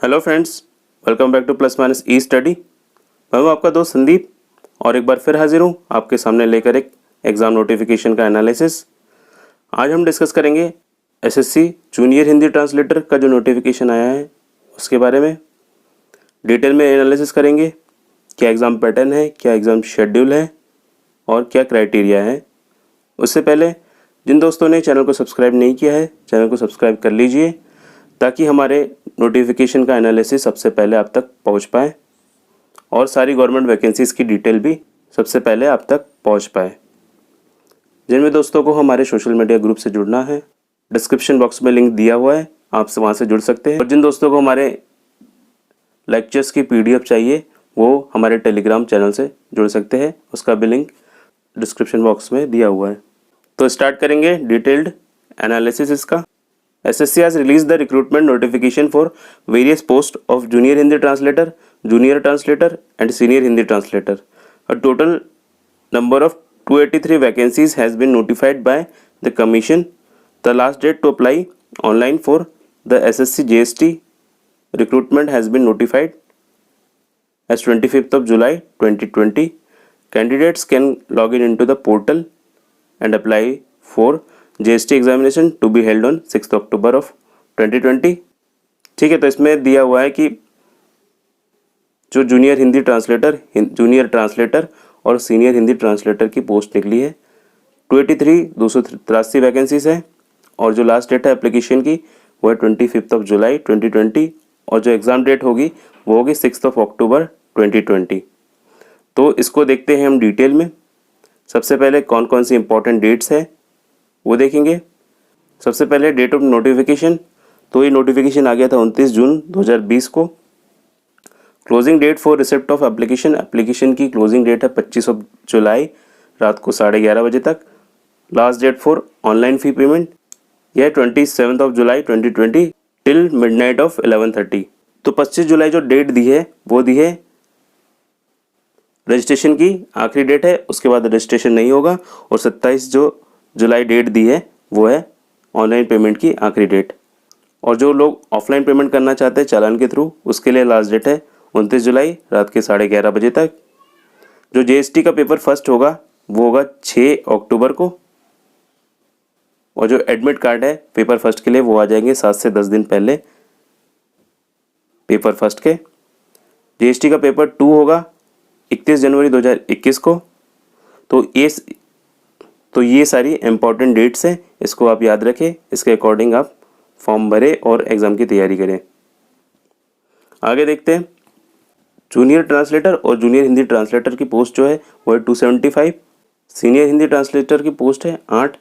Hello friends, welcome back to plus minus E study. मैं हूं आपका दोस्त संदीप और एक बार फिर हाजिर हूं आपके सामने लेकर एक एग्ज़ाम नोटिफिकेशन का एनालिसिस। आज हम डिस्कस करेंगे एसएससी जूनियर हिंदी ट्रांसलेटर का जो नोटिफिकेशन आया है उसके बारे में डिटेल में एनालिसिस करेंगे। क्या एग्ज़ाम पैटर्न है, क्या एग्ज़ाम शेड्यूल है और क्या क्राइटेरिया है। उससे पहले जिन दोस्तों ने चैनल को सब्सक्राइब नहीं किया है, चैनल को सब्सक्राइब कर लीजिए ताकि हमारे नोटिफिकेशन का एनालिसिस सबसे पहले आप तक पहुंच पाए और सारी गवर्नमेंट वैकेंसीज़ की डिटेल भी सबसे पहले आप तक पहुंच पाए। जिनमें दोस्तों को हमारे सोशल मीडिया ग्रुप से जुड़ना है, डिस्क्रिप्शन बॉक्स में लिंक दिया हुआ है, आप वहाँ से जुड़ सकते हैं। और जिन दोस्तों को हमारे लेक्चर्स की PDF चाहिए वो हमारे टेलीग्राम चैनल से जुड़ सकते हैं, उसका भी लिंक डिस्क्रिप्शन बॉक्स में दिया हुआ है। तो स्टार्ट करेंगे डिटेल्ड एनालिसिस इसका। SSC has released the recruitment notification for various posts of junior Hindi translator, junior translator and senior Hindi translator. A total number of 283 vacancies has been notified by the commission. The last date to apply online for the SSC JST recruitment has been notified as 25th of July 2020. Candidates can log in into the portal and apply for GST examination to be held on 6 October of 2020। ठीक है, तो इसमें दिया हुआ है कि जो junior Hindi translator, junior translator और सीनियर हिंदी ट्रांसलेटर की पोस्ट निकली है 283 वैकेंसीज है और जो लास्ट डेट है एप्लीकेशन की वो है 25 ऑफ जुलाई 2020 और जो एग्ज़ाम डेट होगी वो होगी 6 अक्टूबर 2020। तो इसको देखते हैं हम डिटेल में। सबसे पहले कौन कौन सी इंपॉर्टेंट डेट्स है वो देखेंगे। सबसे पहले डेट ऑफ नोटिफिकेशन, तो ये नोटिफिकेशन आ गया था 29 जून 2020 को। Closing date for receipt of application, application की क्लोजिंग डेट है 25 जुलाई रात को 11:30 बजे तक। Last date for online fee payment यह 27 of July 2020 till midnight of 11:30। तो 25 जुलाई जो डेट दी है वो दी है रजिस्ट्रेशन की आखिरी डेट है, उसके बाद रजिस्ट्रेशन नहीं होगा। और 27 जो जुलाई डेट दी है वो है ऑनलाइन पेमेंट की आखिरी डेट। और जो लोग ऑफलाइन पेमेंट करना चाहते हैं चालान के थ्रू, उसके लिए लास्ट डेट है 29 जुलाई रात के 11:30 बजे तक। जो JST का पेपर फर्स्ट होगा वो होगा 6 अक्टूबर को और जो एडमिट कार्ड है पेपर फर्स्ट के लिए वो आ जाएंगे 7 से 10 दिन पहले पेपर फर्स्ट के। JST का पेपर 2 होगा 31 जनवरी 2021 को। तो ये सारी इम्पॉर्टेंट डेट्स हैं, इसको आप याद रखें, इसके अकॉर्डिंग आप फॉर्म भरें और एग्ज़ाम की तैयारी करें। आगे देखते हैं जूनियर ट्रांसलेटर और जूनियर हिंदी ट्रांसलेटर की पोस्ट जो है वो है 275। सीनियर हिंदी ट्रांसलेटर की पोस्ट है 8।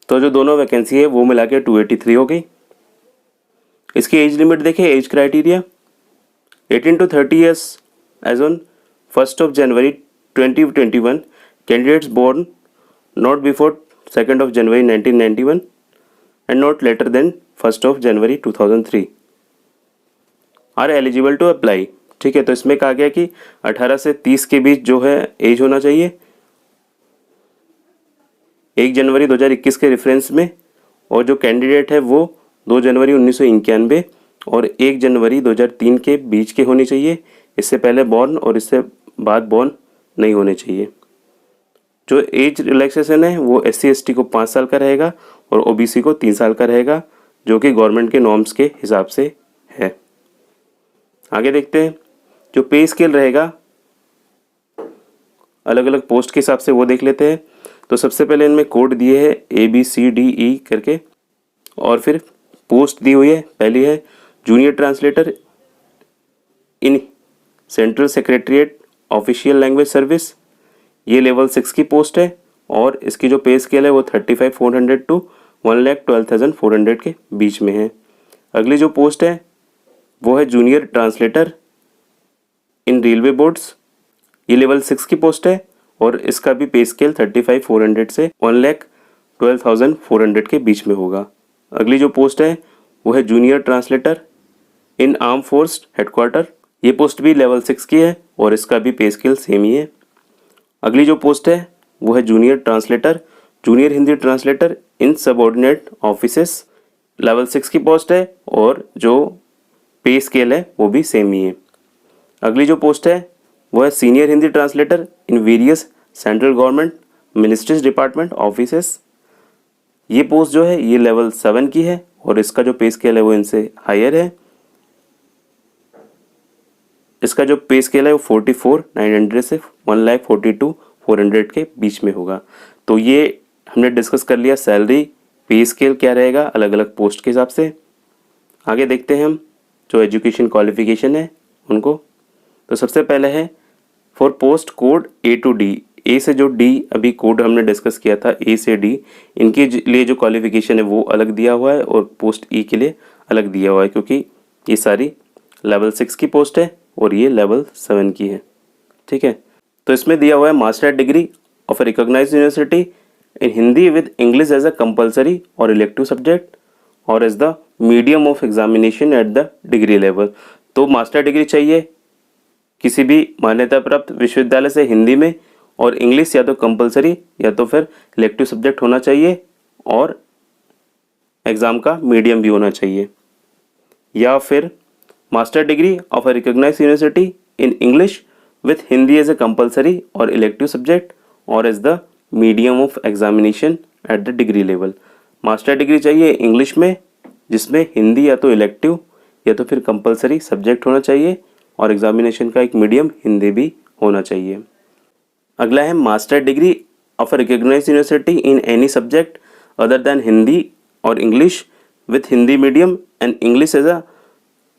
तो जो दोनों वैकेंसी है वो मिला के 283 हो गई। इसकी एज लिमिट देखें, age criteria 18 to 30 years age on 1 January 2021। Candidates born not before 2nd of January 1991 and not later than 1st of January 2003 are eligible to apply। ठीक है, तो इसमें कहा गया कि 18 से 30 के बीच जो है एज होना चाहिए 1 जनवरी 2021 के रेफरेंस में, और जो कैंडिडेट है वो 2 जनवरी 1991 और 1 जनवरी 2003 के बीच के होनी चाहिए। इससे पहले बॉर्न और इससे बाद बॉर्न नहीं होने चाहिए। जो एज रिलैक्सेशन है वो SC/ST को 5 साल का रहेगा और OBC को 3 साल का रहेगा, जो कि गवर्नमेंट के नॉर्म्स के हिसाब से है। आगे देखते हैं जो पे स्केल रहेगा अलग अलग पोस्ट के हिसाब से वो देख लेते हैं। तो सबसे पहले इनमें कोड दिए हैं ABCDE करके और फिर पोस्ट दी हुई है। पहली है junior translator in central secretariat official language service, ये लेवल 6 की पोस्ट है और इसकी जो पे स्केल है वो 35,400 to 1,12,400 के बीच में है। अगली जो पोस्ट है वो है जूनियर ट्रांसलेटर इन रेलवे बोर्ड्स, ये लेवल 6 की पोस्ट है और इसका भी पे स्केल 35,400 से 1,12,400 के बीच में होगा। अगली जो पोस्ट है वो है जूनियर ट्रांसलेटर इन आर्म फोर्स हेडक्वार्टर, ये पोस्ट भी लेवल 6 की है और इसका भी पे स्केल सेम ही है। अगली जो पोस्ट है वो है junior translator, junior Hindi translator in subordinate offices, level 6 की पोस्ट है और जो पे स्केल है वो भी सेम ही है। अगली जो पोस्ट है वो है senior Hindi translator in various central government ministries department offices. ये पोस्ट जो है ये लेवल 7 की है और इसका जो पे स्केल है वो इनसे हायर है। इसका जो पे स्केल है वो 44,900 से 1,42,400 के बीच में होगा। तो ये हमने डिस्कस कर लिया सैलरी पे स्केल क्या रहेगा अलग अलग पोस्ट के हिसाब से। आगे देखते हैं हम जो एजुकेशन क्वालिफिकेशन है उनको। तो सबसे पहले है for post code A to D, A से जो डी अभी कोड हमने डिस्कस किया था ए से डी, इनके लिए जो क्वालिफिकेशन है वो अलग दिया हुआ है और पोस्ट ई के लिए अलग दिया हुआ है, क्योंकि ये सारी लेवल 6 की पोस्ट है और ये लेवल 7 की है। ठीक है, तो इसमें दिया हुआ है master degree of a recognised university in Hindi with English as a compulsory और इलेक्टिव सब्जेक्ट और as the medium of examination at the degree level. तो मास्टर डिग्री चाहिए किसी भी मान्यता प्राप्त विश्वविद्यालय से हिंदी में, और इंग्लिश या तो कंपलसरी या तो फिर इलेक्टिव सब्जेक्ट होना चाहिए और एग्ज़ाम का मीडियम भी होना चाहिए, या फिर master degree of a recognised university in English with Hindi as a compulsory और इलेक्टिव सब्जेक्ट और as the medium of examination at the degree level. Master degree चाहिए इंग्लिश में जिसमें हिंदी या तो इलेक्टिव या तो फिर कंपलसरी सब्जेक्ट होना चाहिए और एग्जामिनेशन का एक मीडियम हिंदी भी होना चाहिए। अगला है master degree of a recognised university in any subject other than Hindi और English with Hindi medium and English as a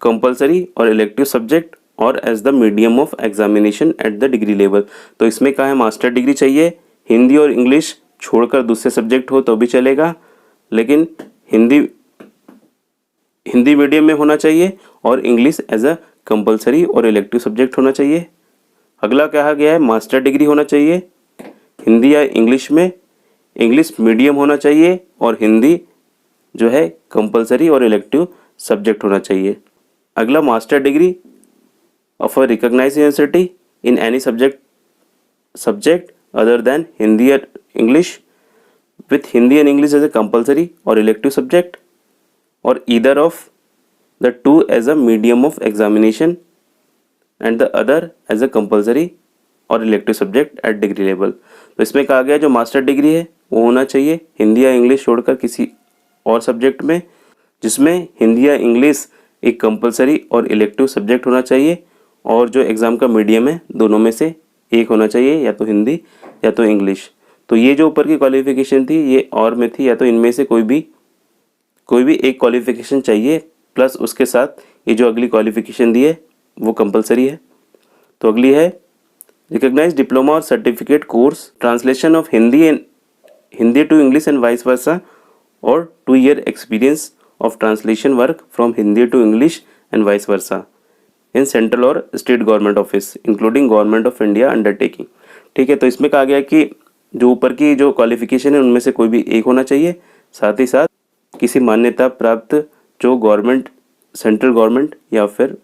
compulsory और इलेक्टिव सब्जेक्ट और as the medium of examination at the degree level. तो इसमें कहा है मास्टर डिग्री चाहिए, हिंदी और English छोड़कर दूसरे सब्जेक्ट हो तो भी चलेगा, लेकिन हिंदी मीडियम में होना चाहिए और इंग्लिश एज अ कंपलसरी और इलेक्टिव सब्जेक्ट होना चाहिए। अगला कहा गया है मास्टर डिग्री होना चाहिए हिंदी या इंग्लिश में, इंग्लिश मीडियम होना चाहिए और हिंदी जो है कंपलसरी और इलेक्टिव सब्जेक्ट होना चाहिए। अगला master degree of a recognised university in any subject other than Hindi और English with Hindi and English as a compulsory और इलेक्टिव सब्जेक्ट और either of the two as a medium of examination and the other as a compulsory और elective subject at degree level. तो इसमें कहा गया जो master degree है वो होना चाहिए हिंदी या इंग्लिश छोड़कर किसी और सब्जेक्ट में जिसमें हिंदी या इंग्लिश एक कंपलसरी और इलेक्टिव सब्जेक्ट होना चाहिए और जो एग्ज़ाम का मीडियम है दोनों में से एक होना चाहिए, या तो हिंदी या तो इंग्लिश। तो ये जो ऊपर की क्वालिफिकेशन थी ये और में थी, या तो इनमें से कोई भी एक क्वालिफिकेशन चाहिए प्लस उसके साथ ये जो अगली क्वालिफिकेशन दी है वो कंपलसरी है। तो अगली है रिकॉग्नाइज्ड डिप्लोमा और certificate course translation of Hindi to English and vice versa और 2 year experience of translation work from Hindi to English and vice versa in central और state government office including government of India undertaking. ठीक है, तो इसमें कहा गया कि जो ऊपर की जो क्वालिफिकेशन है उनमें से कोई भी एक होना चाहिए, साथ ही साथ किसी मान्यता प्राप्त जो गवर्नमेंट सेंट्रल गवर्नमेंट या फिर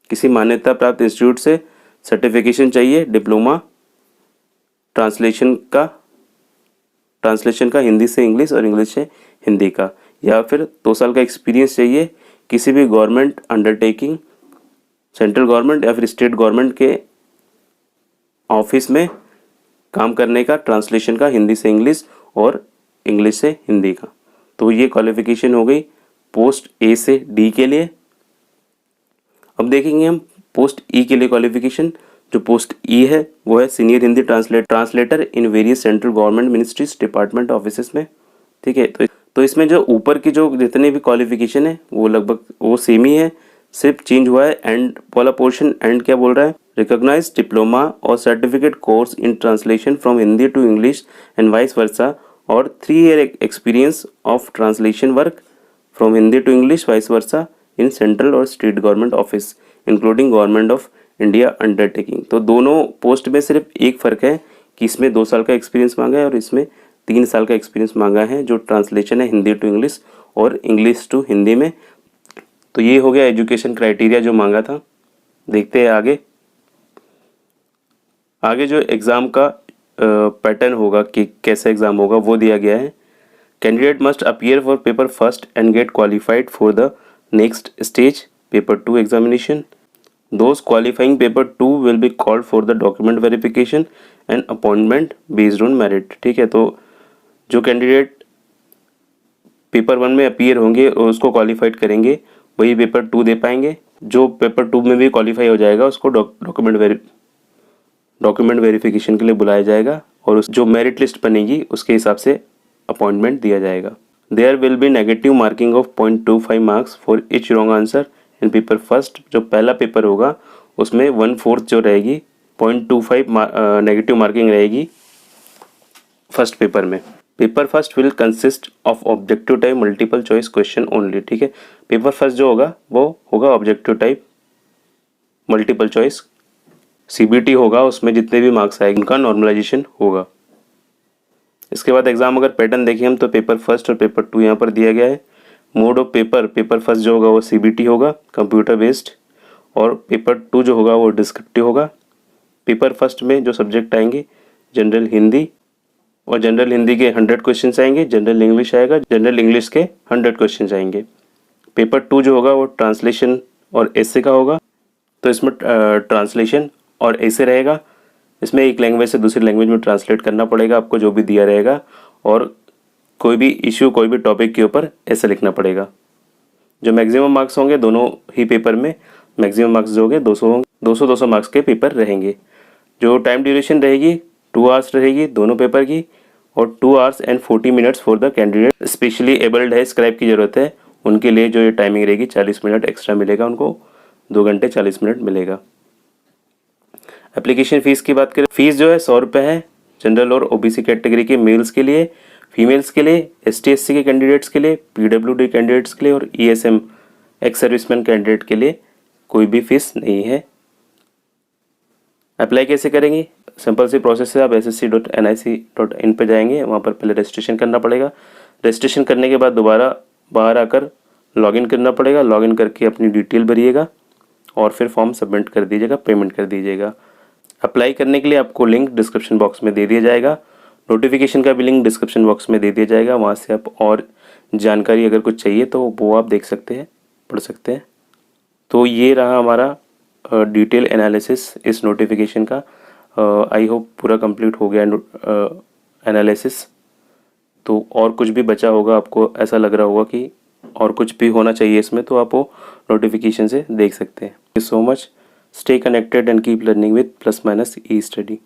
किसी मान्यता प्राप्त इंस्टीट्यूट से सर्टिफिकेशन चाहिए डिप्लोमा ट्रांसलेशन का हिंदी से इंग्लिश और इंग्लिश से हिंदी का, या फिर 2 साल का एक्सपीरियंस चाहिए किसी भी गवर्नमेंट अंडरटेकिंग सेंट्रल गवर्नमेंट या फिर स्टेट गवर्नमेंट के ऑफिस में काम करने का ट्रांसलेशन का हिंदी से इंग्लिश और इंग्लिश से हिंदी का। तो ये क्वालिफिकेशन हो गई पोस्ट ए से डी के लिए। अब देखेंगे हम पोस्ट ई के लिए क्वालिफिकेशन। जो पोस्ट ई है वो है senior Hindi translator in various central government ministries department offices में। ठीक है, तो इसमें जो ऊपर की जो जितने भी क्वालिफिकेशन है वो लगभग वो सेम ही है, सिर्फ चेंज हुआ है एंड वाला पोर्शन। एंड क्या बोल रहा है, रिकॉग्नाइज्ड डिप्लोमा और certificate course in translation from Hindi to English and vice versa और 3 year experience of translation work from Hindi to English vice versa in central और state government office including government of India undertaking. तो दोनों post में सिर्फ एक फ़र्क है कि इसमें 2 साल का एक्सपीरियंस मांगा है और इसमें 3 साल का एक्सपीरियंस मांगा है जो ट्रांसलेशन है हिंदी टू इंग्लिश और इंग्लिश टू हिंदी में। तो ये हो गया एजुकेशन क्राइटेरिया जो मांगा था। देखते हैं आगे जो एग्ज़ाम का पैटर्न होगा कि कैसे एग्ज़ाम होगा वो दिया गया है। Candidate must appear for paper first and get qualified for the next stage. paper 2 examination. Those qualifying paper 2 will be called for the document verification and appointment based on merit. ठीक है, तो जो candidate paper 1 में appear होंगे और उसको qualified करेंगे वही पेपर 2 दे पाएंगे। जो पेपर 2 में भी क्वालिफाई हो जाएगा उसको डॉक्यूमेंट वेरिफिकेशन के लिए बुलाया जाएगा और उस जो मेरिट लिस्ट बनेगी उसके हिसाब से अपॉइंटमेंट दिया जाएगा। There will be negative marking of 0.25 marks for each wrong answer in paper first. जो पहला पेपर होगा उसमें 1/4 जो रहेगी 0.25 नेगेटिव मार्किंग रहेगी फर्स्ट पेपर में। Paper first will consist of objective type multiple choice question only. ठीक है, पेपर फर्स्ट जो होगा वो होगा objective type multiple choice. CBT होगा, उसमें जितने भी मार्क्स आएंगे उनका नॉर्मलाइजेशन होगा। इसके बाद एग्जाम अगर पैटर्न देखें हम तो पेपर फर्स्ट और पेपर 2 यहाँ पर दिया गया है। मोड ऑफ पेपर फर्स्ट जो होगा वो CBT होगा, कंप्यूटर बेस्ड, और पेपर 2 जो होगा वो डिस्क्रिप्टिव होगा। पेपर फर्स्ट में जो सब्जेक्ट आएंगे जनरल हिंदी, और जनरल हिंदी के 100 क्वेश्चन आएंगे, जनरल इंग्लिश आएगा, जनरल इंग्लिश के 100 क्वेश्चन आएंगे। पेपर 2 जो होगा वो ट्रांसलेशन और एसे का होगा, तो इसमें ट्रांसलेशन और ऐसे रहेगा। इसमें एक लैंग्वेज से दूसरी लैंग्वेज में ट्रांसलेट करना पड़ेगा आपको जो भी दिया रहेगा, और कोई भी इशू कोई भी टॉपिक के ऊपर ऐसे लिखना पड़ेगा। जो मैक्सिमम मार्क्स होंगे दोनों ही पेपर में, मैक्सिमम मार्क्स जो होंगे 200 मार्क्स के पेपर रहेंगे। जो टाइम ड्यूरेशन रहेगी 2 आवर्स रहेगी दोनों पेपर की, और 2 hours and 40 minutes for the candidate specially abled है, स्क्राइब की ज़रूरत है उनके लिए जो ये टाइमिंग रहेगी 40 मिनट एक्स्ट्रा मिलेगा उनको, 2 घंटे 40 मिनट मिलेगा। एप्लीकेशन फ़ीस की बात करें, फ़ीस जो है 100 रुपये है जनरल और OBC कैटेगरी के मेल्स के लिए, फीमेल्स के लिए, ST/SC के कैंडिडेट्स के लिए, PWD कैंडिडेट्स के लिए और ESM एक्स सर्विसमैन कैंडिडेट के लिए कोई भी फ़ीस नहीं है। अप्लाई कैसे करेंगे? सिंपल सी प्रोसेस है, आप ssc.nic.in पे जाएंगे, वहाँ पर पहले रजिस्ट्रेशन करना पड़ेगा। रजिस्ट्रेशन करने के बाद दोबारा बाहर आकर लॉगिन करना पड़ेगा, लॉगिन करके अपनी डिटेल भरिएगा और फिर फॉर्म सबमिट कर दीजिएगा, पेमेंट कर दीजिएगा। अप्लाई करने के लिए आपको लिंक डिस्क्रिप्शन बॉक्स में दे दिया जाएगा, नोटिफिकेशन का भी लिंक डिस्क्रिप्शन बॉक्स में दे दिया जाएगा, वहाँ से आप और जानकारी अगर कुछ चाहिए तो वो आप देख सकते हैं, पढ़ सकते हैं। तो ये रहा हमारा डिटेल एनालिसिस इस नोटिफिकेशन का। आई होप पूरा कंप्लीट हो गया एनालिसिस। तो और कुछ भी बचा होगा, आपको ऐसा लग रहा होगा कि और कुछ भी होना चाहिए इसमें, तो आप वो नोटिफिकेशन से देख सकते हैं। Thank you so much. Stay connected and keep learning with +- E study.